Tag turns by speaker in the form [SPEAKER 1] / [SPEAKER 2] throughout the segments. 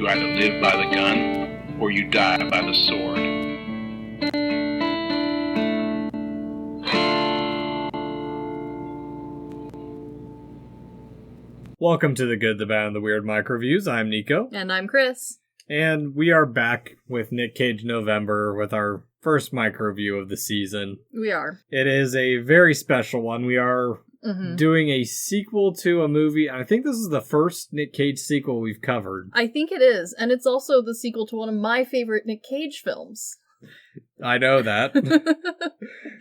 [SPEAKER 1] either live by the gun or you die by the sword.
[SPEAKER 2] Welcome to the Good, the Bad, and the Weird MicroViews. I'm Nico.
[SPEAKER 3] And I'm Chris.
[SPEAKER 2] And we are back with Nic Cage November with our first MicroView of the season.
[SPEAKER 3] We are.
[SPEAKER 2] It is a very special one. We are doing a sequel to a movie. I think this is the first Nic Cage sequel we've covered.
[SPEAKER 3] I think it is. And it's also the sequel to one of my favorite Nic Cage films.
[SPEAKER 2] I know that.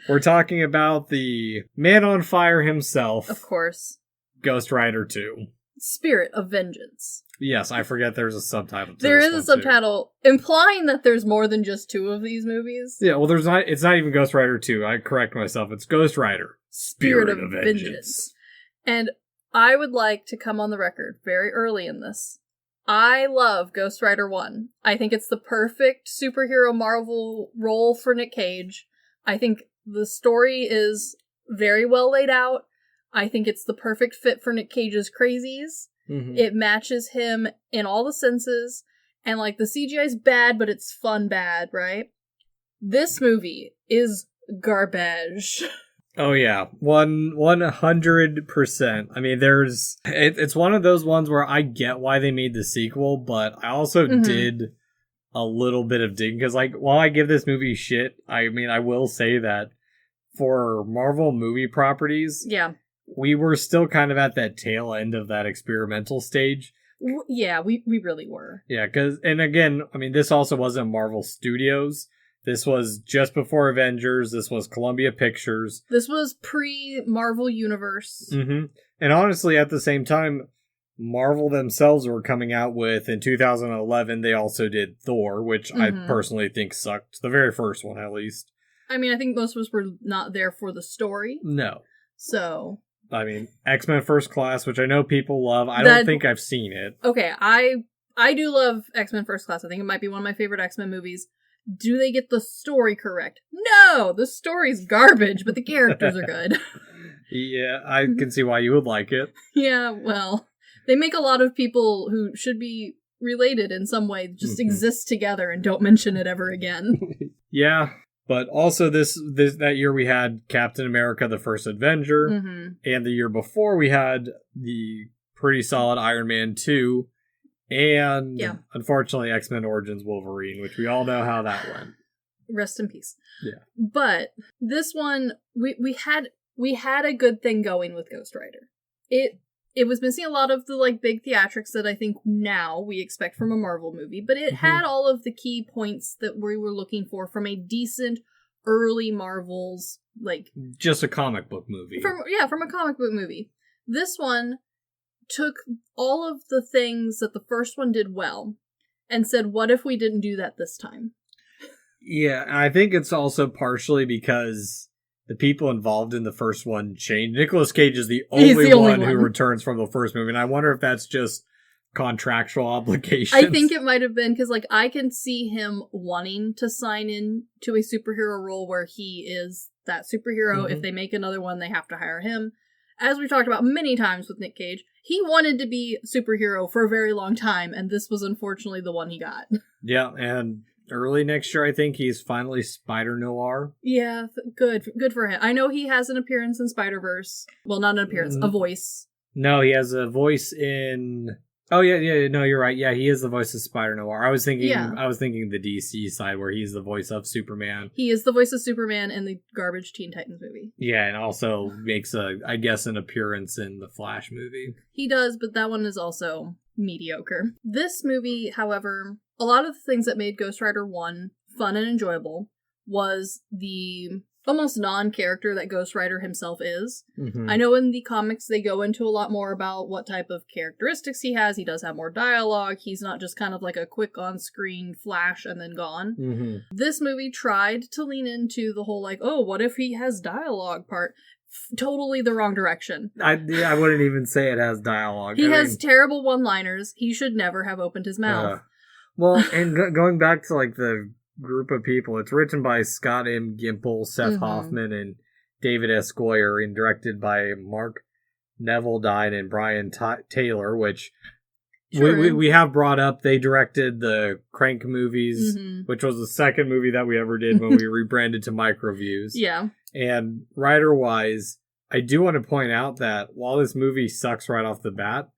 [SPEAKER 2] We're talking about the man on fire himself.
[SPEAKER 3] Of course.
[SPEAKER 2] Ghost Rider 2.
[SPEAKER 3] Spirit of Vengeance.
[SPEAKER 2] Yes, I forget there's a subtitle to
[SPEAKER 3] There
[SPEAKER 2] this
[SPEAKER 3] is a
[SPEAKER 2] one,
[SPEAKER 3] subtitle implying that there's more than just two of these movies.
[SPEAKER 2] Yeah, well, it's not even Ghost Rider 2. I correct myself. It's Ghost Rider. Spirit of Vengeance.
[SPEAKER 3] And I would like to come on the record very early in this. I love Ghost Rider 1. I think it's the perfect superhero Marvel role for Nic Cage. I think the story is very well laid out. I think it's the perfect fit for Nic Cage's crazies. Mm-hmm. It matches him in all the senses. And, like, the CGI's bad, but it's fun bad, right? This movie is garbage.
[SPEAKER 2] Oh, yeah. 100%. I mean, it's one of those ones where I get why they made the sequel, but I also did a little bit of digging. Because, like, while I give this movie shit, I mean, I will say that for Marvel movie properties...
[SPEAKER 3] Yeah.
[SPEAKER 2] We were still kind of at that tail end of that experimental stage.
[SPEAKER 3] Yeah, we really were.
[SPEAKER 2] Yeah, and again, I mean, this also wasn't Marvel Studios. This was just before Avengers. This was Columbia Pictures.
[SPEAKER 3] This was pre-Marvel Universe.
[SPEAKER 2] Mm-hmm. And honestly, at the same time, Marvel themselves were coming out with, in 2011, they also did Thor, which I personally think sucked. The very first one, at least.
[SPEAKER 3] I mean, I think most of us were not there for the story.
[SPEAKER 2] No.
[SPEAKER 3] So...
[SPEAKER 2] I mean, X-Men First Class, which I know people love. I don't think I've seen it.
[SPEAKER 3] Okay, I do love X-Men First Class. I think it might be one of my favorite X-Men movies. Do they get the story correct? No! The story's garbage, but the characters are good.
[SPEAKER 2] Yeah, I can see why you would like it.
[SPEAKER 3] Yeah, well, they make a lot of people who should be related in some way just exist together and don't mention it ever again.
[SPEAKER 2] Yeah. But also that year we had Captain America, the First Avenger, and the year before we had the pretty solid Iron Man 2, and unfortunately X-Men Origins Wolverine, which we all know how that went.
[SPEAKER 3] Rest in peace.
[SPEAKER 2] Yeah.
[SPEAKER 3] But this one, we had a good thing going with Ghost Rider. It was missing a lot of the, like, big theatrics that I think now we expect from a Marvel movie, but it had all of the key points that we were looking for from a decent early Marvel's, like...
[SPEAKER 2] Just a comic book movie.
[SPEAKER 3] From a comic book movie. This one took all of the things that the first one did well and said, what if we didn't do that this time?
[SPEAKER 2] Yeah, I think it's also partially because... the people involved in the first one changed. Nicolas Cage is the only one who returns from the first movie, and I wonder if that's just contractual obligations.
[SPEAKER 3] I think it might have been, because, like, I can see him wanting to sign in to a superhero role where he is that superhero. If they make another one, they have to hire him. As we talked about many times with Nic Cage, he wanted to be superhero for a very long time, and this was unfortunately the one he got. Yeah,
[SPEAKER 2] and... early next year, I think he's finally Spider-Noir.
[SPEAKER 3] Yeah, good for him. I know he has an appearance in Spider-Verse. Well, not an appearance, a voice.
[SPEAKER 2] No, he has a voice in... Oh, yeah, no, you're right. Yeah, he is the voice of Spider-Noir. I was thinking the DC side where he's the voice of Superman.
[SPEAKER 3] He is the voice of Superman in the garbage Teen Titans movie.
[SPEAKER 2] Yeah, and also makes an appearance in the Flash movie.
[SPEAKER 3] He does, but that one is also mediocre. This movie, however... a lot of the things that made Ghost Rider 1 fun and enjoyable was the almost non-character that Ghost Rider himself is. I know in the comics they go into a lot more about what type of characteristics he has. He does have more dialogue. He's not just kind of like a quick on-screen flash and then gone. This movie tried to lean into the whole, like, oh, what if he has dialogue part? Totally the wrong direction.
[SPEAKER 2] I wouldn't even say it has dialogue.
[SPEAKER 3] He has terrible one-liners. He should never have opened his mouth.
[SPEAKER 2] Well, and going back to, like, the group of people, it's written by Scott M. Gimple, Seth Hoffman, and David S. Goyer, and directed by Mark Neville Dine and Brian Taylor, which
[SPEAKER 3] Sure.
[SPEAKER 2] We have brought up they directed the Crank movies,
[SPEAKER 3] Mm-hmm.
[SPEAKER 2] which was the second movie that we ever did when we rebranded to MicroViews.
[SPEAKER 3] Yeah.
[SPEAKER 2] And writer-wise, I do want to point out that while this movie sucks right off the bat,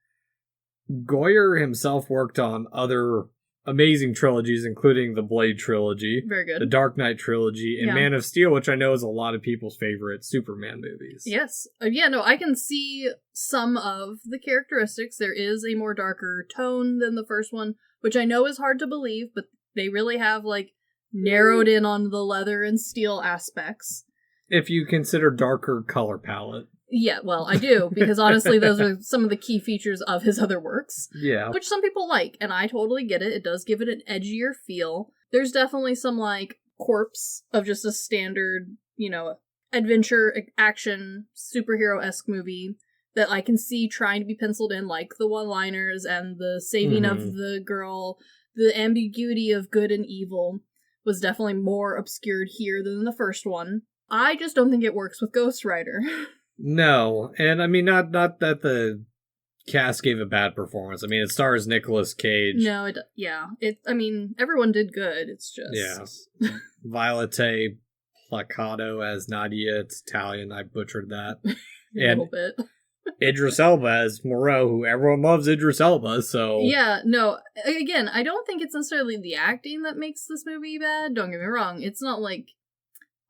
[SPEAKER 2] Goyer himself worked on other amazing trilogies, including the Blade trilogy,
[SPEAKER 3] Very good.
[SPEAKER 2] the Dark Knight trilogy, and
[SPEAKER 3] Yeah.
[SPEAKER 2] Man of Steel, which I know is a lot of people's favorite Superman movies.
[SPEAKER 3] Yes. No, I can see some of the characteristics. There is a more darker tone than the first one, which I know is hard to believe, but they really have, like, narrowed in on the leather and steel aspects.
[SPEAKER 2] If you consider darker color palette.
[SPEAKER 3] Yeah, well, I do, because honestly, those are some of the key features of his other works.
[SPEAKER 2] Yeah.
[SPEAKER 3] Which some people like, and I totally get it. It does give it an edgier feel. There's definitely some, like, corpse of just a standard, adventure, action, superhero-esque movie that I can see trying to be penciled in, like the one-liners and the saving of the girl. The ambiguity of good and evil was definitely more obscured here than the first one. I just don't think it works with Ghost Rider.
[SPEAKER 2] No, and I mean, not that the cast gave a bad performance. I mean, it stars Nicolas Cage.
[SPEAKER 3] No, everyone did good. It's just...
[SPEAKER 2] Yeah. Violette Placato as Nadia. It's Italian. I butchered that.
[SPEAKER 3] a
[SPEAKER 2] And
[SPEAKER 3] little bit.
[SPEAKER 2] Idris Elba as Moreau, who everyone loves Idris Elba, so...
[SPEAKER 3] Yeah, no, again, I don't think it's necessarily the acting that makes this movie bad. Don't get me wrong. It's not like...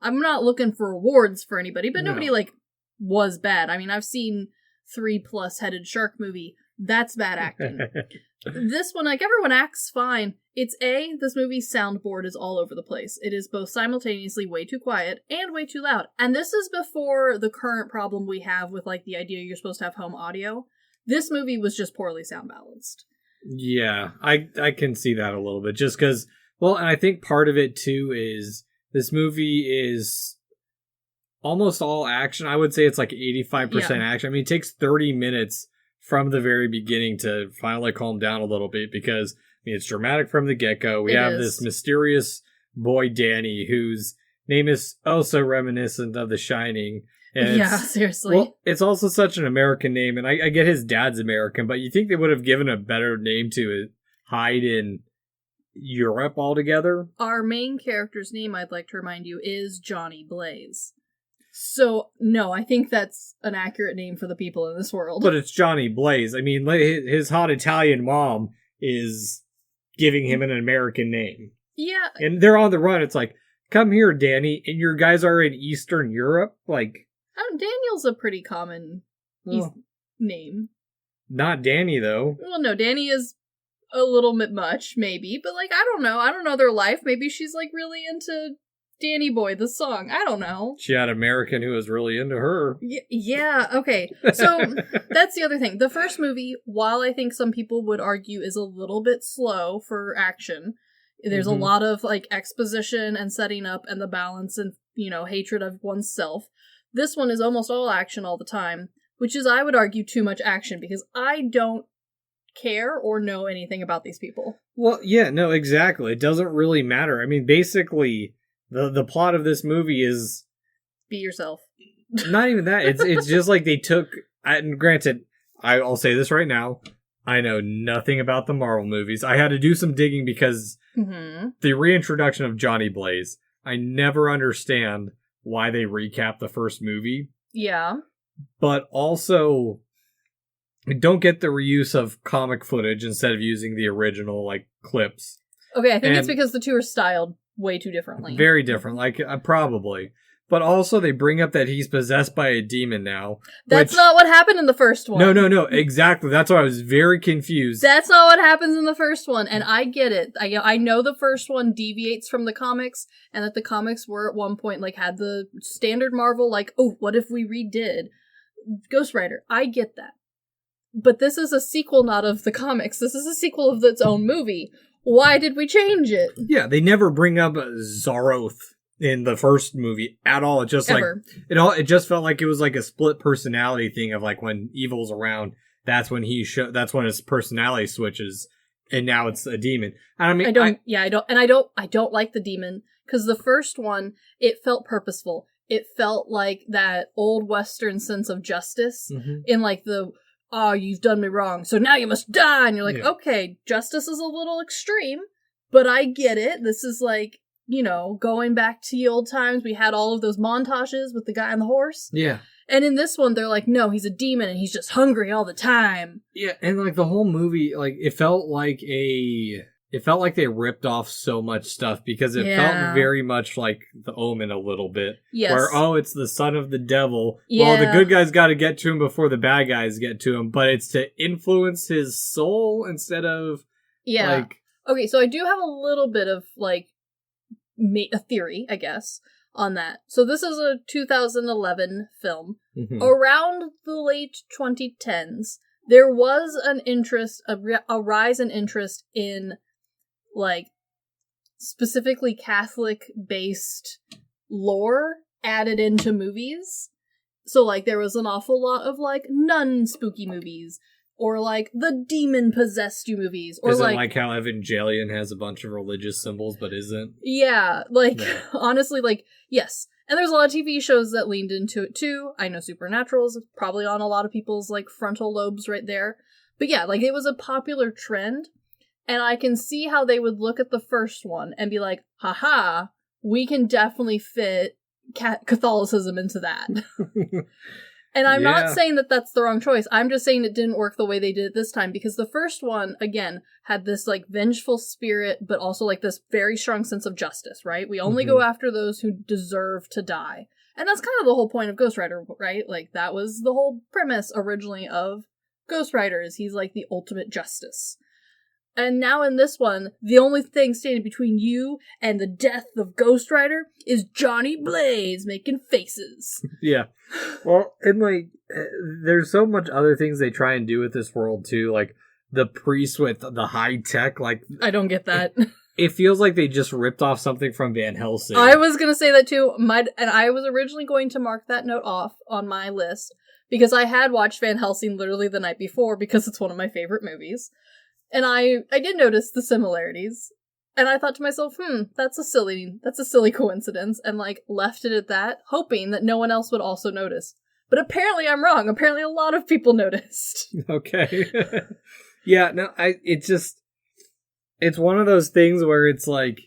[SPEAKER 3] I'm not looking for awards for anybody, but nobody, was bad. I mean, I've seen 3+ headed shark movie. That's bad acting. This one, everyone acts fine. It's this movie's soundboard is all over the place. It is both simultaneously way too quiet and way too loud. And this is before the current problem we have with, the idea you're supposed to have home audio. This movie was just poorly sound balanced.
[SPEAKER 2] Yeah, I can see that a little bit, just because, and I think part of it, too, is this movie is almost all action. I would say it's 85% action. I mean, it takes 30 minutes from the very beginning to finally calm down a little bit, because it's dramatic from the get-go. We have this mysterious boy, Danny, whose name is also reminiscent of The Shining. And
[SPEAKER 3] seriously.
[SPEAKER 2] Well, it's also such an American name, and I get his dad's American, but you think they would have given a better name to hide in Europe altogether?
[SPEAKER 3] Our main character's name, I'd like to remind you, is Johnny Blaze. So, no, I think that's an accurate name for the people in this world.
[SPEAKER 2] But it's Johnny Blaze. I mean, his hot Italian mom is giving him an American name.
[SPEAKER 3] Yeah.
[SPEAKER 2] And they're on the run. It's come here, Danny, and your guys are in Eastern Europe?
[SPEAKER 3] Daniel's a pretty common name.
[SPEAKER 2] Not Danny, though.
[SPEAKER 3] Well, no, Danny is a little bit much, maybe, but, I don't know. I don't know their life. Maybe she's, really into Danny Boy, the song. I don't know.
[SPEAKER 2] She had an American who was really into her.
[SPEAKER 3] Yeah, okay. So, that's the other thing. The first movie, while I think some people would argue is a little bit slow for action, there's a lot of, exposition and setting up and the balance and, hatred of oneself. This one is almost all action all the time, which is, I would argue, too much action, because I don't care or know anything about these people.
[SPEAKER 2] Well, yeah, no, exactly. It doesn't really matter. I mean, basically, the plot of this movie is...
[SPEAKER 3] Be yourself.
[SPEAKER 2] Not even that. It's just they took... And granted, I'll say this right now, I know nothing about the Marvel movies. I had to do some digging because the reintroduction of Johnny Blaze, I never understand why they recap the first movie.
[SPEAKER 3] Yeah.
[SPEAKER 2] But also, I don't get the reuse of comic footage instead of using the original, clips.
[SPEAKER 3] Okay, I think it's because the two are styled way too differently.
[SPEAKER 2] Very different, probably. But also, they bring up that he's possessed by a demon now.
[SPEAKER 3] That's not what happened in the first one.
[SPEAKER 2] No, exactly. That's why I was very confused.
[SPEAKER 3] That's not what happens in the first one, and I get it. I know the first one deviates from the comics, and that the comics were at one point, had the standard Marvel, oh, what if we redid Ghost Rider? I get that. But this is a sequel not of the comics. This is a sequel of its own movie. Why did we change it?
[SPEAKER 2] Yeah, they never bring up Zaroth in the first movie at all. It just it just felt like it was a split personality thing of when evil's around, that's when that's when his personality switches, and now it's a demon. And I mean,
[SPEAKER 3] I don't like the demon, because the first one, it felt purposeful. It felt like that old Western sense of justice in the oh, you've done me wrong, so now you must die. And you're like, okay, justice is a little extreme, but I get it. This is like, you know, going back to the old times. We had all of those montages with the guy on the horse.
[SPEAKER 2] Yeah.
[SPEAKER 3] And in this one, they're like, no, he's a demon and he's just hungry all the time.
[SPEAKER 2] Yeah, and like the whole movie, like it felt like they ripped off so much stuff because it felt very much like The Omen a little bit.
[SPEAKER 3] Yes.
[SPEAKER 2] Where, oh, it's the son of the devil. Yeah. Well, the good guys got to get to him before the bad guys get to him, but it's to influence his soul instead of like...
[SPEAKER 3] Okay, so I do have a little bit of like a theory, I guess, on that. So this is a 2011 film. Mm-hmm. Around the late 2010s, there was an interest, a rise in interest in like specifically Catholic-based lore added into movies. So like there was an awful lot of like nun spooky movies, or like the demon possessed you movies, or
[SPEAKER 2] like how Evangelion has a bunch of religious symbols but isn't.
[SPEAKER 3] Yeah, like honestly, like yes. And there's a lot of TV shows that leaned into it too. I know Supernatural is probably on a lot of people's like frontal lobes right there. But yeah, like it was a popular trend. And I can see how they would look at the first one and be like, haha, we can definitely fit Catholicism into that. And I'm not saying that that's the wrong choice. I'm just saying it didn't work the way they did it this time, because the first one, again, had this like vengeful spirit, but also like this very strong sense of justice, right? We only go after those who deserve to die. And that's kind of the whole point of Ghost Rider, right? Like that was the whole premise originally of Ghost Rider, is he's like the ultimate justice. And now in this one, the only thing standing between you and the death of Ghost Rider is Johnny Blaze making faces.
[SPEAKER 2] Yeah. Well, and like, there's so much other things they try and do with this world too. Like the priest with the high tech, like...
[SPEAKER 3] I don't get that.
[SPEAKER 2] It feels like they just ripped off something from Van Helsing.
[SPEAKER 3] I was going to say that too. And I was originally going to mark that note off on my list, because I had watched Van Helsing literally the night before, because it's one of my favorite movies. And I did notice the similarities, and I thought to myself, that's a silly coincidence, and like left it at that, hoping that no one else would also notice. But apparently I'm wrong. Apparently a lot of people noticed.
[SPEAKER 2] Okay. Yeah, no, it's one of those things where it's like,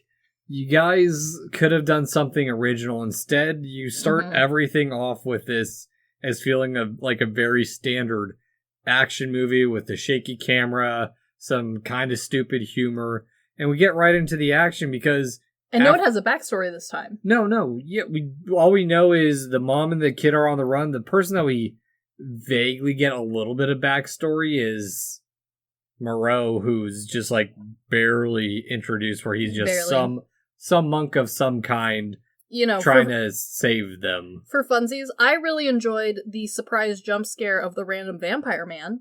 [SPEAKER 2] you guys could have done something original. Instead, you start everything off with this as feeling like a very standard action movie with the shaky camera, some kind of stupid humor, and we get right into the action because...
[SPEAKER 3] And no one has a backstory this time.
[SPEAKER 2] No. Yeah, all we know is the mom and the kid are on the run. The person that we vaguely get a little bit of backstory is Moreau, who's just like barely introduced, where he's just some monk of some kind, you know, trying to save them.
[SPEAKER 3] For funsies, I really enjoyed the surprise jump scare of the random vampire man,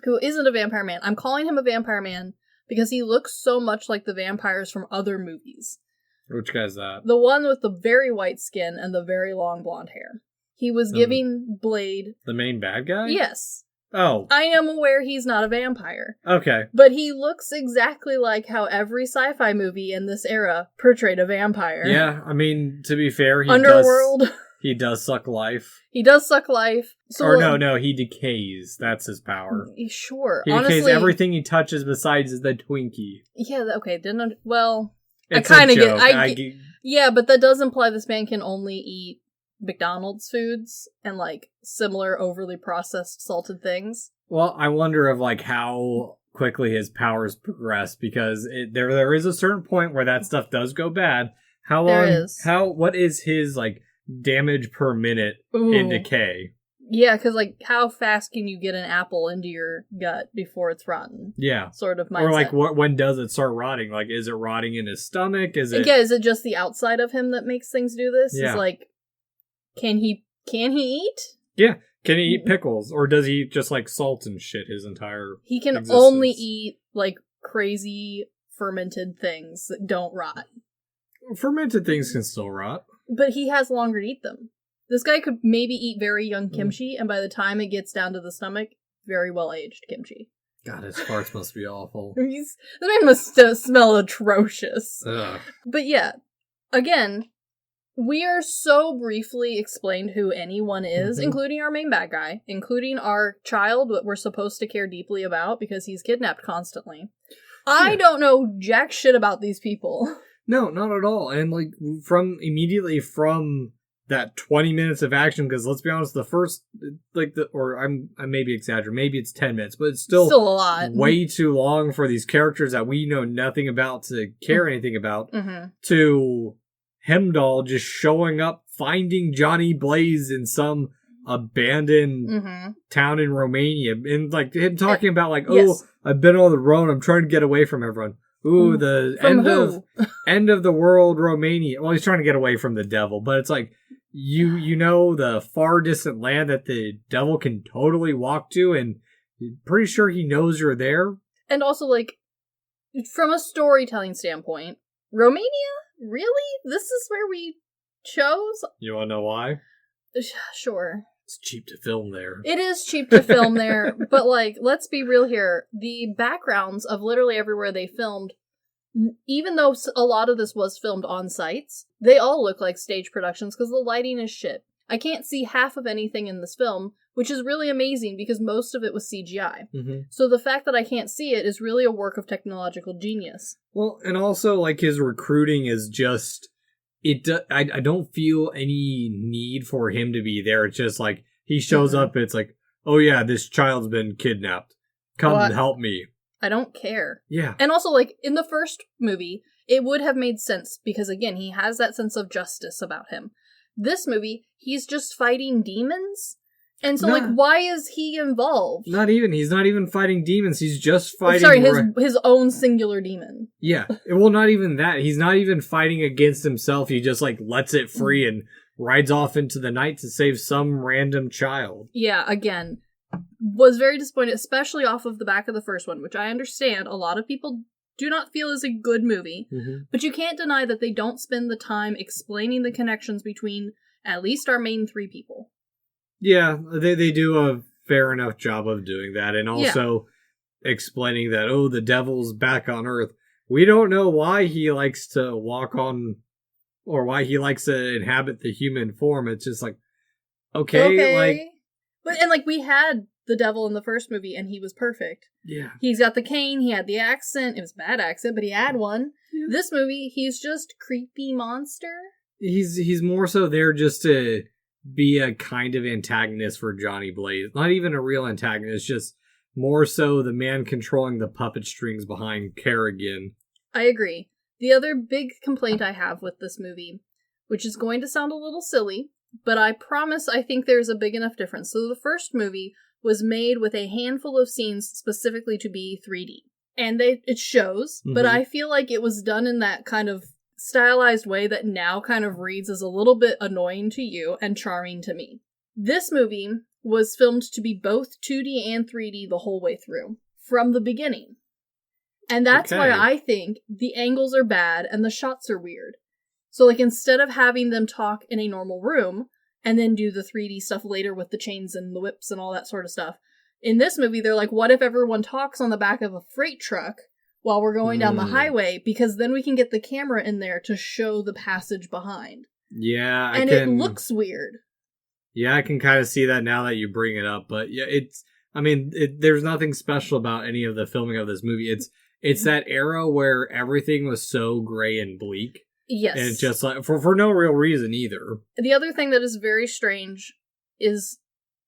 [SPEAKER 3] who isn't a vampire man. I'm calling him a vampire man because he looks so much like the vampires from other movies.
[SPEAKER 2] Which guy's that?
[SPEAKER 3] The one with the very white skin and the very long blonde hair. He was giving Blade...
[SPEAKER 2] The main bad guy?
[SPEAKER 3] Yes.
[SPEAKER 2] Oh.
[SPEAKER 3] I am aware he's not a vampire.
[SPEAKER 2] Okay.
[SPEAKER 3] But he looks exactly like how every sci-fi movie in this era portrayed a vampire.
[SPEAKER 2] Yeah, I mean, to be fair,
[SPEAKER 3] Underworld.
[SPEAKER 2] He does suck life.
[SPEAKER 3] He does suck life.
[SPEAKER 2] So, or no, he decays. That's his power.
[SPEAKER 3] Sure.
[SPEAKER 2] He decays everything he touches besides the Twinkie.
[SPEAKER 3] Yeah, okay. Well,
[SPEAKER 2] it's
[SPEAKER 3] I kind of get... Yeah, but that does imply this man can only eat McDonald's foods and like similar overly processed salted things.
[SPEAKER 2] Well, I wonder of like how quickly his powers progress, because there is a certain point where that stuff does go bad. How long? What is his like damage per minute in decay?
[SPEAKER 3] Yeah, because like how fast can you get an apple into your gut before it's rotten?
[SPEAKER 2] Yeah,
[SPEAKER 3] sort of mindset.
[SPEAKER 2] Or like when does it start rotting? Like, is it rotting in his stomach? Is it?
[SPEAKER 3] Yeah, is it just the outside of him that makes things do this?
[SPEAKER 2] Yeah.
[SPEAKER 3] Is like, can he eat?
[SPEAKER 2] Yeah. Can he eat pickles? Or does he just like salt and shit his entire
[SPEAKER 3] He can
[SPEAKER 2] existence?
[SPEAKER 3] only eat like crazy fermented things that don't rot.
[SPEAKER 2] Fermented things can still rot.
[SPEAKER 3] But he has longer to eat them. This guy could maybe eat very young kimchi, and by the time it gets down to the stomach, very well-aged kimchi.
[SPEAKER 2] God, his farts must be awful.
[SPEAKER 3] The man must smell atrocious.
[SPEAKER 2] Ugh.
[SPEAKER 3] But yeah, again, We are so briefly explained who anyone is, including our main bad guy, including our child that we're supposed to care deeply about because he's kidnapped constantly. I don't know jack shit about these people.
[SPEAKER 2] No, not at all. And like immediately from that 20 minutes of action, because let's be honest, the first I may be exaggerating, maybe it's 10 minutes, but it's still
[SPEAKER 3] a lot.
[SPEAKER 2] Way too long for these characters that we know nothing about to care anything about. To Hemdahl just showing up, finding Johnny Blaze in some abandoned town in Romania, and like him talking about like, I've been on the road, I'm trying to get away from everyone. Ooh, the end of the world, Romania. Well, he's trying to get away from the devil, but it's like you know the far distant land that the devil can totally walk to, and pretty sure he knows you're there.
[SPEAKER 3] And also, like, from a storytelling standpoint, Romania? Really? This is where we chose?
[SPEAKER 2] You want to know why?
[SPEAKER 3] Sure.
[SPEAKER 2] It's cheap to film there.
[SPEAKER 3] It is cheap to film there, but, like, let's be real here. The backgrounds of literally everywhere they filmed, even though a lot of this was filmed on sites, they all look like stage productions because the lighting is shit. I can't see half of anything in this film, which is really amazing because most of it was CGI. So the fact that I can't see it is really a work of technological genius.
[SPEAKER 2] Well, and also, like, his recruiting is just... I don't feel any need for him to be there. It's just like, he shows up, it's like, oh yeah, this child's been kidnapped. Come and help me.
[SPEAKER 3] I don't care.
[SPEAKER 2] Yeah.
[SPEAKER 3] And also, like, in the first movie, it would have made sense because, again, he has that sense of justice about him. This movie, he's just fighting demons? And so, why is he involved?
[SPEAKER 2] He's not even fighting demons, he's just fighting...
[SPEAKER 3] his own singular demon.
[SPEAKER 2] Yeah, well, not even that. He's not even fighting against himself, he just, like, lets it free and rides off into the night to save some random child.
[SPEAKER 3] Yeah, again, was very disappointed, especially off of the back of the first one, which I understand a lot of people do not feel is a good movie, but you can't deny that they don't spend the time explaining the connections between at least our main three people.
[SPEAKER 2] Yeah, they do a fair enough job of doing that, and also explaining that, oh, the devil's back on Earth. We don't know why he likes to walk on, or why he likes to inhabit the human form. It's just like, okay. Like...
[SPEAKER 3] But, and, like, we had the devil in the first movie, and he was perfect.
[SPEAKER 2] Yeah.
[SPEAKER 3] He's got the cane, he had the accent. It was a bad accent, but he had one. Yeah. This movie, he's just creepy monster.
[SPEAKER 2] He's more so there just to be a kind of antagonist for Johnny Blaze. Not even a real antagonist, just more so the man controlling the puppet strings behind Kerrigan.
[SPEAKER 3] I agree. The other big complaint I have with this movie, which is going to sound a little silly, but I promise I think there's a big enough difference. So the first movie was made with a handful of scenes specifically to be 3D. And it shows, but I feel like it was done in that kind of stylized way that now kind of reads as a little bit annoying to you and charming to me. This movie was filmed to be both 2D and 3D the whole way through, from the beginning. And that's why I think the angles are bad and the shots are weird. So, like, instead of having them talk in a normal room and then do the 3D stuff later with the chains and the whips and all that sort of stuff, in this movie, they're like, what if everyone talks on the back of a freight truck while we're going down the highway, because then we can get the camera in there to show the passage behind.
[SPEAKER 2] Yeah,
[SPEAKER 3] it looks weird.
[SPEAKER 2] Yeah, I can kind of see that now that you bring it up, but yeah, there's nothing special about any of the filming of this movie. It's that era where everything was so gray and bleak.
[SPEAKER 3] Yes.
[SPEAKER 2] And it's just like, for no real reason either.
[SPEAKER 3] The other thing that is very strange is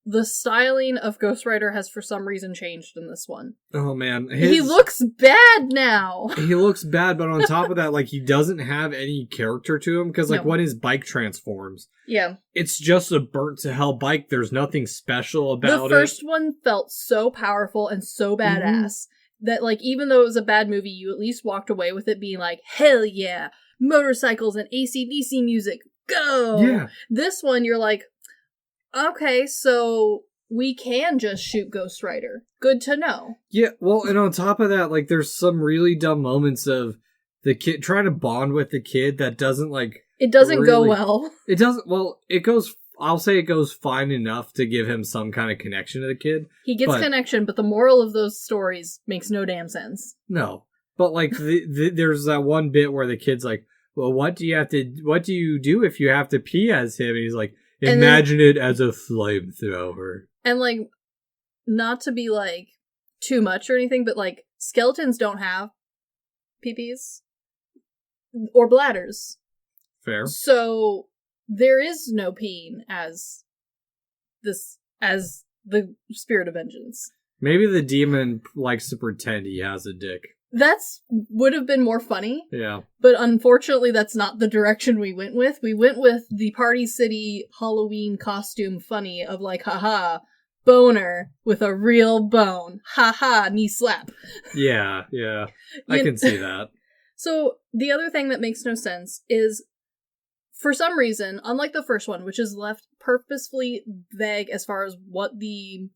[SPEAKER 3] the styling of Ghost Rider has for some reason changed in this one.
[SPEAKER 2] Oh man.
[SPEAKER 3] He looks bad now!
[SPEAKER 2] He looks bad, but on top of that, like, he doesn't have any character to him, because, like, when his bike transforms, it's just a burnt to hell bike. There's nothing special about it. The
[SPEAKER 3] first one felt so powerful and so badass that, like, even though it was a bad movie, you at least walked away with it being like, hell yeah! Motorcycles and AC/DC music, go!
[SPEAKER 2] Yeah.
[SPEAKER 3] This one, you're like, okay, so we can just shoot Ghost Rider. Good to know.
[SPEAKER 2] Yeah, well, and on top of that, like, there's some really dumb moments of the kid trying to bond with the kid that doesn't, like...
[SPEAKER 3] It doesn't go well.
[SPEAKER 2] It doesn't, well, I'll say it goes fine enough to give him some kind of connection to the kid.
[SPEAKER 3] He gets connection, but the moral of those stories makes no damn sense.
[SPEAKER 2] No. But, like, there's that one bit where the kid's like, well, what do you do if you have to pee as him? And he's like, imagine it as a flamethrower.
[SPEAKER 3] And, like, not to be, like, too much or anything, but, like, skeletons don't have peepees or bladders.
[SPEAKER 2] Fair.
[SPEAKER 3] So there is no peeing as the spirit of vengeance.
[SPEAKER 2] Maybe the demon likes to pretend he has a dick.
[SPEAKER 3] That's would have been more funny.
[SPEAKER 2] Yeah.
[SPEAKER 3] But unfortunately, that's not the direction we went with. We went with the Party City Halloween costume funny of like, haha, boner with a real bone. Haha, knee slap.
[SPEAKER 2] Yeah. I can see that.
[SPEAKER 3] So the other thing that makes no sense is, for some reason, unlike the first one, which is left purposefully vague as far as what the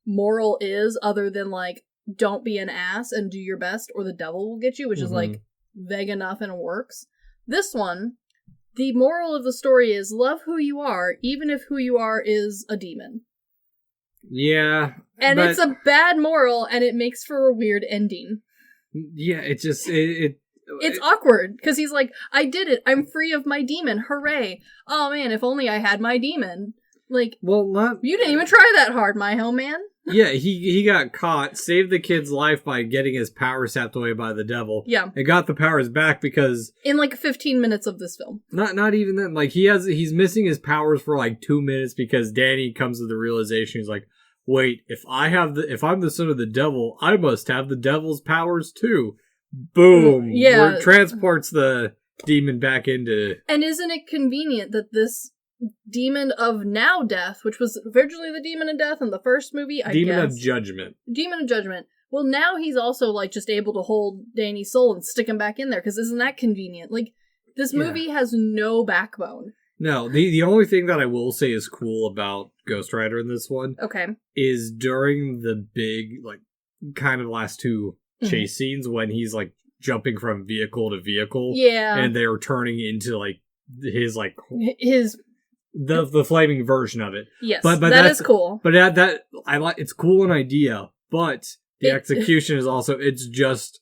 [SPEAKER 3] moral is, other than like, don't be an ass and do your best or the devil will get you, which is like vague enough and it works. This one, the moral of the story is love who you are, even if who you are is a demon.
[SPEAKER 2] Yeah.
[SPEAKER 3] And it's a bad moral and it makes for a weird ending.
[SPEAKER 2] Yeah, it's
[SPEAKER 3] awkward because he's like, I did it. I'm free of my demon. Hooray. Oh man, if only I had my demon. Like, you didn't even try that hard, my hell man.
[SPEAKER 2] Yeah, he got caught, saved the kid's life by getting his power sapped away by the devil.
[SPEAKER 3] Yeah.
[SPEAKER 2] And got the powers back because...
[SPEAKER 3] in like 15 minutes of this film.
[SPEAKER 2] Not even then. Like, he's missing his powers for like 2 minutes because Danny comes to the realization, he's like, wait, if I'm the son of the devil, I must have the devil's powers too. Boom.
[SPEAKER 3] Yeah.
[SPEAKER 2] Transports the demon back into... And
[SPEAKER 3] isn't it convenient that this demon of now death, which was originally the demon of death in the first movie,
[SPEAKER 2] Demon of Judgment.
[SPEAKER 3] Demon of Judgment. Well, now he's also, like, just able to hold Danny's soul and stick him back in there, because isn't that convenient? Like, this movie has no backbone.
[SPEAKER 2] No, the only thing that I will say is cool about Ghost Rider in this one is during the big, like, kind of last two chase scenes when he's, like, jumping from vehicle to vehicle. Yeah. And they're turning into, like, the flaming version of it.
[SPEAKER 3] Yes, but that is cool.
[SPEAKER 2] But that I like. It's cool an idea, but the execution is also, it's just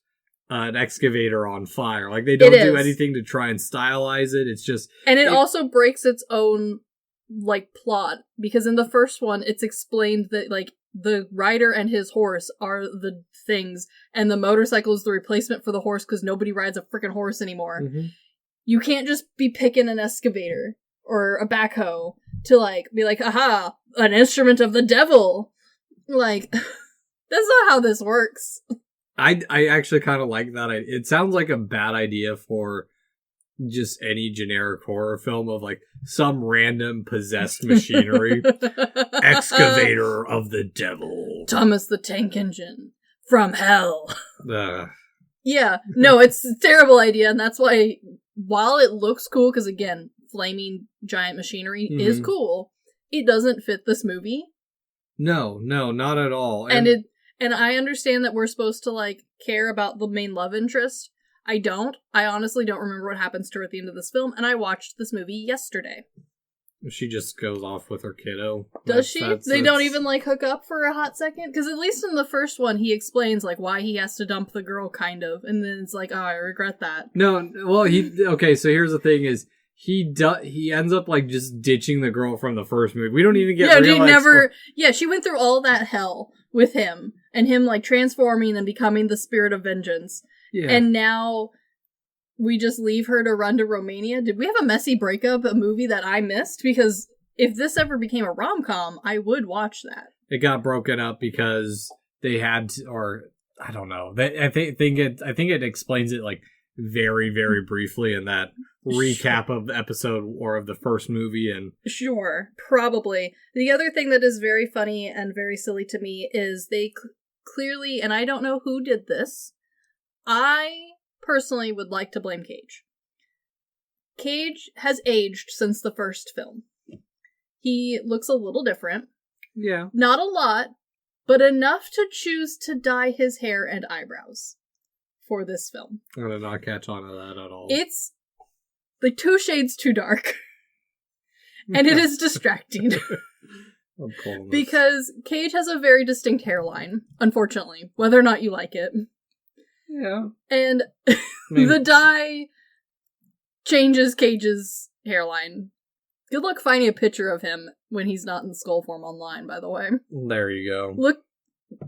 [SPEAKER 2] an excavator on fire. Like, they don't do anything to try and stylize it. It's just,
[SPEAKER 3] and it also breaks its own like plot, because in the first one it's explained that like the rider and his horse are the things, and the motorcycle is the replacement for the horse because nobody rides a freaking horse anymore. You can't just be picking an excavator or a backhoe to, like, be like, aha, an instrument of the devil. Like, that's not how this works.
[SPEAKER 2] I actually kind of like that. It sounds like a bad idea for just any generic horror film of, like, some random possessed machinery. Excavator of the devil.
[SPEAKER 3] Thomas the Tank Engine from hell. Yeah, no, it's a terrible idea, and that's why, while it looks cool, because again, flaming giant machinery is cool, it doesn't fit this movie.
[SPEAKER 2] No, not at all.
[SPEAKER 3] And I understand that we're supposed to, like, care about the main love interest. I don't. I honestly don't remember what happens to her at the end of this film, and I watched this movie yesterday.
[SPEAKER 2] She just goes off with her kiddo.
[SPEAKER 3] Does she? They don't even, like, hook up for a hot second? Because at least in the first one, he explains, like, why he has to dump the girl, kind of, and then it's like, oh, I regret that.
[SPEAKER 2] No, well, okay, so here's the thing is, he ends up, like, just ditching the girl from the first movie. We don't even get
[SPEAKER 3] she went through all that hell with him, and him, like, transforming and becoming the spirit of vengeance. Yeah. And now we just leave her to run to Romania. Did we have a messy breakup, a movie that I missed? Because if this ever became a rom-com, I would watch that.
[SPEAKER 2] It got broken up because they had to, or I don't know. I think it explains it, like, very, very briefly in that recap of the episode or of the first movie. And
[SPEAKER 3] sure, probably. The other thing that is very funny and very silly to me is they clearly, and I don't know who did this, I personally would like to blame Cage. Cage has aged since the first film. He looks a little different.
[SPEAKER 2] Yeah. Not
[SPEAKER 3] a lot, but enough to choose to dye his hair and eyebrows for this film.
[SPEAKER 2] I did not catch on to that at all.
[SPEAKER 3] It's like 2 shades too dark. And it is distracting. Because Cage has a very distinct hairline, unfortunately, whether or not you like it.
[SPEAKER 2] Yeah.
[SPEAKER 3] And the dye changes Cage's hairline. Good luck finding a picture of him when he's not in skull form online, by the way.
[SPEAKER 2] There you go.
[SPEAKER 3] Look,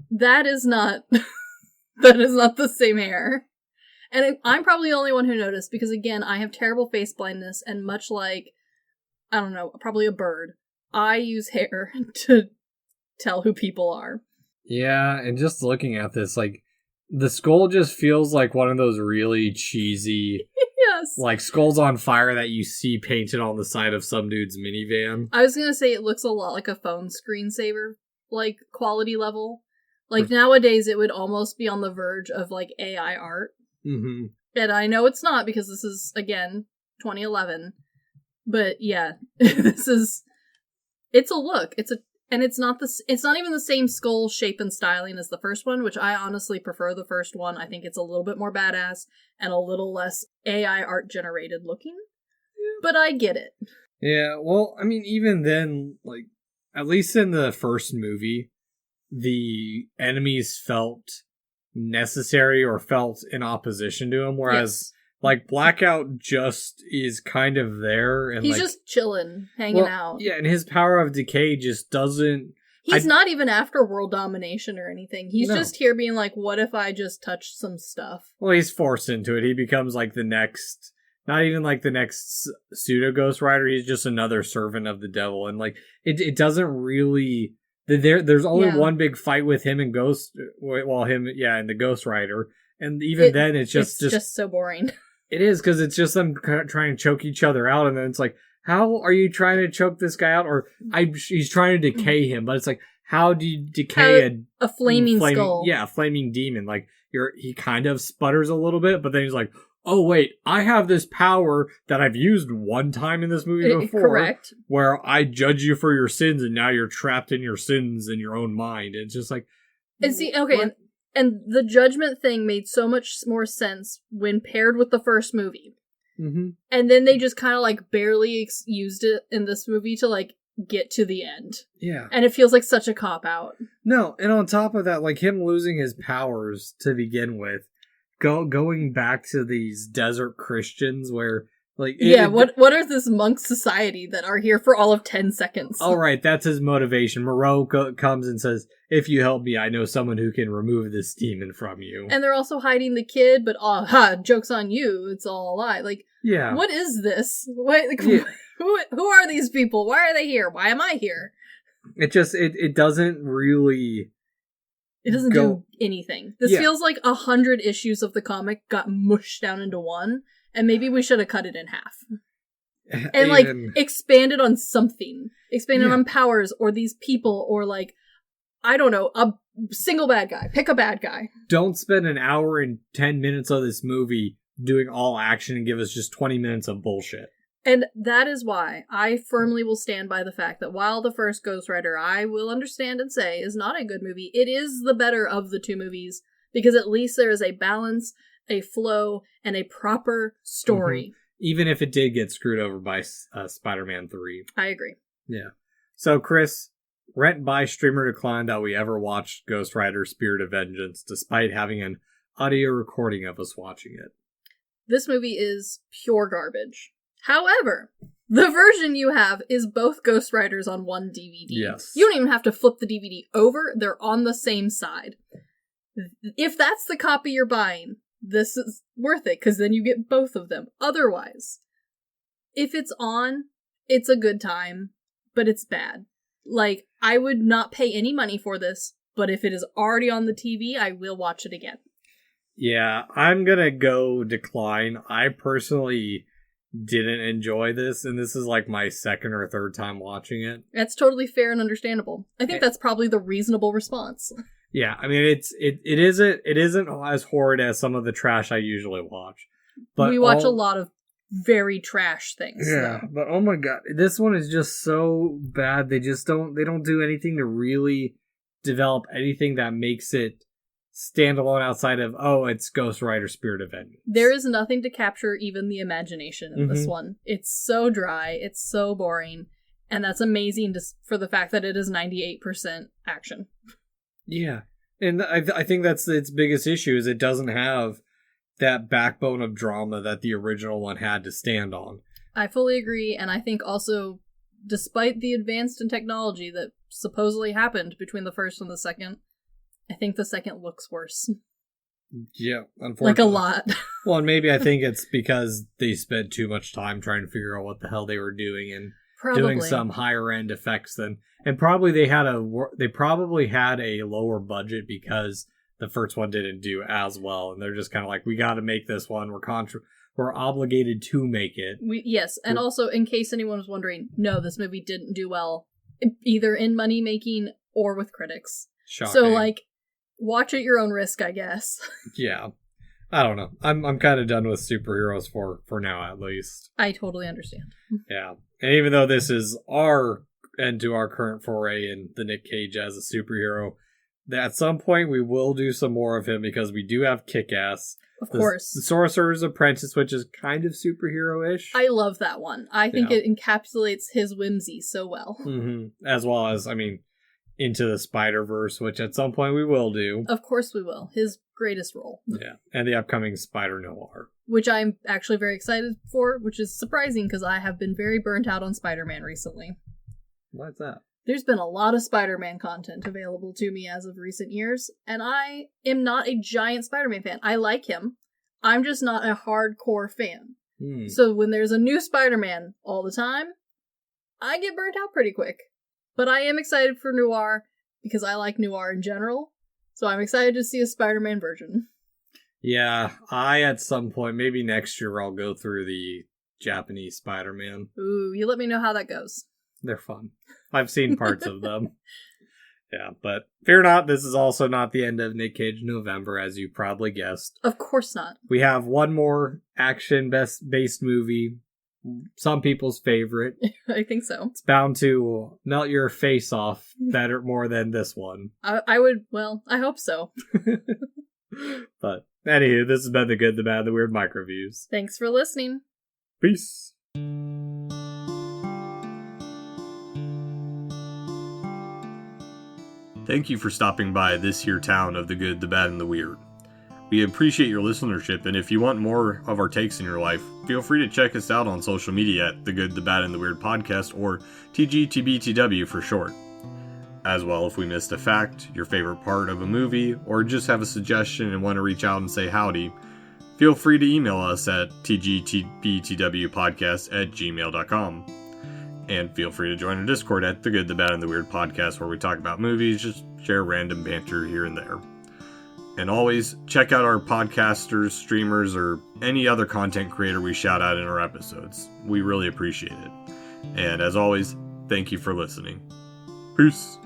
[SPEAKER 3] that is not that is not the same hair. And I'm probably the only one who noticed, because again, I have terrible face blindness, and much like, I don't know, probably a bird, I use hair to tell who people are.
[SPEAKER 2] Yeah, and just looking at this, like, the skull just feels like one of those really cheesy,
[SPEAKER 3] yes,
[SPEAKER 2] like, skulls on fire that you see painted on the side of some dude's minivan.
[SPEAKER 3] I was gonna say it looks a lot like a phone screensaver, like, quality level. Like, nowadays it would almost be on the verge of, like, AI art.
[SPEAKER 2] Mm-hmm.
[SPEAKER 3] And I know it's not, because this is, again, 2011. But yeah, it's a look. And it's not even the same skull shape and styling as the first one, which I honestly prefer the first one. I think it's a little bit more badass and a little less AI art generated looking. But I get it.
[SPEAKER 2] Yeah, well, I mean, even then, like, at least in the first movie, the enemies felt necessary or felt in opposition to him, whereas like Blackout just is kind of there, and
[SPEAKER 3] he's
[SPEAKER 2] like,
[SPEAKER 3] just chilling, hanging out.
[SPEAKER 2] Yeah, and his power of decay just doesn't.
[SPEAKER 3] He's not even after world domination or anything. He's just here being like, what if I just touched some stuff?
[SPEAKER 2] Well, he's forced into it. He becomes like the next, not even like the next pseudo Ghost Rider. He's just another servant of the devil, and like it doesn't really. There's only one big fight with him and Ghost, and the Ghost Rider, and even then it's just
[SPEAKER 3] so boring.
[SPEAKER 2] It is, because it's just them trying to choke each other out, and then it's like, how are you trying to choke this guy out? Or he's trying to decay him, but it's like, how do you decay
[SPEAKER 3] a flaming skull?
[SPEAKER 2] Yeah, a flaming demon. Like, he kind of sputters a little bit, but then he's like, oh wait, I have this power that I've used one time in this movie before.
[SPEAKER 3] Correct.
[SPEAKER 2] Where I judge you for your sins, and now you're trapped in your sins in your own mind. It's just like...
[SPEAKER 3] And see, okay, and the judgment thing made so much more sense when paired with the first movie.
[SPEAKER 2] Mm-hmm.
[SPEAKER 3] And then they just kind of, like, barely used it in this movie to, like, get to the end.
[SPEAKER 2] Yeah.
[SPEAKER 3] And it feels like such a cop-out.
[SPEAKER 2] No, and on top of that, like, him losing his powers to begin with, going back to these desert Christians where, like...
[SPEAKER 3] what are this monk society that are here for all of 10 seconds?
[SPEAKER 2] All right, that's his motivation. Moreau comes and says, if you help me, I know someone who can remove this demon from you.
[SPEAKER 3] And they're also hiding the kid, but joke's on you, it's all a lie. Like,
[SPEAKER 2] yeah.
[SPEAKER 3] What is this? Who are these people? Why are they here? Why am I here?
[SPEAKER 2] It just, it doesn't really...
[SPEAKER 3] It doesn't do anything. This feels like 100 issues of the comic got mushed down into one, and maybe we should have cut it in half. And, like, expanded on something. Expanded on powers, or these people, or, like, I don't know, a single bad guy. Pick a bad guy.
[SPEAKER 2] Don't spend an hour and 10 minutes of this movie doing all action and give us just 20 minutes of bullshit.
[SPEAKER 3] And that is why I firmly will stand by the fact that while the first Ghost Rider, I will understand and say, is not a good movie, it is the better of the two movies, because at least there is a balance, a flow, and a proper story.
[SPEAKER 2] Mm-hmm. Even if it did get screwed over by Spider-Man 3.
[SPEAKER 3] I agree.
[SPEAKER 2] Yeah. So, Chris, rent, buy, streamer decline that we ever watched Ghost Rider Spirit of Vengeance, despite having an audio recording of us watching it.
[SPEAKER 3] This movie is pure garbage. However, the version you have is both Ghost Riders on one DVD.
[SPEAKER 2] Yes.
[SPEAKER 3] You don't even have to flip the DVD over. They're on the same side. If that's the copy you're buying, this is worth it, because then you get both of them. Otherwise, if it's on, it's a good time, but it's bad. Like, I would not pay any money for this, but if it is already on the TV, I will watch it again.
[SPEAKER 2] Yeah, I'm gonna go decline. I personally didn't enjoy this, and this is like my second or third time watching it.
[SPEAKER 3] That's totally fair and understandable. I think that's probably the reasonable response.
[SPEAKER 2] Yeah, I mean, it isn't as horrid as some of the trash I usually watch. But
[SPEAKER 3] we watch a lot of very trash things.
[SPEAKER 2] Yeah, but oh my god, this one is just so bad. They don't do anything to really develop anything that makes it stand alone outside of, it's Ghost Rider Spirit of Vengeance.
[SPEAKER 3] There is nothing to capture even the imagination in this one. It's so dry, it's so boring, and that's amazing for the fact that it is 98% action.
[SPEAKER 2] Yeah, and I think that's its biggest issue, is it doesn't have that backbone of drama that the original one had to stand on.
[SPEAKER 3] I fully agree, and I think also, despite the advanced in technology that supposedly happened between the first and the second, I think the second looks worse.
[SPEAKER 2] Yeah, unfortunately.
[SPEAKER 3] Like a lot.
[SPEAKER 2] Well, and maybe I think it's because they spent too much time trying to figure out what the hell they were doing and doing some higher end effects than, and probably they probably had a lower budget because the first one didn't do as well, and they're just kind of like, we got to make this one. We're obligated to make it.
[SPEAKER 3] Yes, and also in case anyone was wondering, no, this movie didn't do well, either in money making or with critics.
[SPEAKER 2] Shocking.
[SPEAKER 3] So like, watch at your own risk, I guess.
[SPEAKER 2] Yeah. I don't know. I'm kind of done with superheroes for now, at least.
[SPEAKER 3] I totally understand.
[SPEAKER 2] Yeah. And even though this is our end to our current foray in the Nic Cage as a superhero, at some point we will do some more of him because we do have Kick-Ass.
[SPEAKER 3] Of course.
[SPEAKER 2] The Sorcerer's Apprentice, which is kind of superhero-ish.
[SPEAKER 3] I love that one. I think it encapsulates his whimsy so well.
[SPEAKER 2] Mm-hmm. As well as, Into the Spider-Verse, which at some point we will do.
[SPEAKER 3] Of course we will. His greatest role.
[SPEAKER 2] Yeah, and the upcoming Spider-Noir.
[SPEAKER 3] Which I'm actually very excited for, which is surprising because I have been very burnt out on Spider-Man recently.
[SPEAKER 2] Why's that?
[SPEAKER 3] There's been a lot of Spider-Man content available to me as of recent years, and I am not a giant Spider-Man fan. I like him. I'm just not a hardcore fan. So when there's a new Spider-Man all the time, I get burnt out pretty quick. But I am excited for Noir, because I like Noir in general, so I'm excited to see a Spider-Man version.
[SPEAKER 2] Yeah, at some point, maybe next year, I'll go through the Japanese Spider-Man.
[SPEAKER 3] Ooh, you let me know how that goes.
[SPEAKER 2] They're fun. I've seen parts of them. Yeah, but fear not, this is also not the end of Nic Cage November, as you probably guessed.
[SPEAKER 3] Of course not.
[SPEAKER 2] We have one more action-based movie, some people's favorite.
[SPEAKER 3] I think so.
[SPEAKER 2] It's bound to melt your face off more than this one.
[SPEAKER 3] I hope so.
[SPEAKER 2] But anywho, this has been The Good, the Bad, the Weird MicroViews.
[SPEAKER 3] Thanks for listening.
[SPEAKER 2] Peace. Thank you for stopping by this here town of the good, the bad, and the weird. We appreciate your listenership, and if you want more of our takes in your life, feel free to check us out on social media at The Good, the Bad, and the Weird Podcast, or TGTBTW for short. As well, if we missed a fact, your favorite part of a movie, or just have a suggestion and want to reach out and say howdy, feel free to email us at tgtbtwpodcast@gmail.com. And feel free to join our Discord at The Good, the Bad, and the Weird Podcast, where we talk about movies, just share random banter here and there. And always, check out our podcasters, streamers, or any other content creator we shout out in our episodes. We really appreciate it. And as always, thank you for listening. Peace!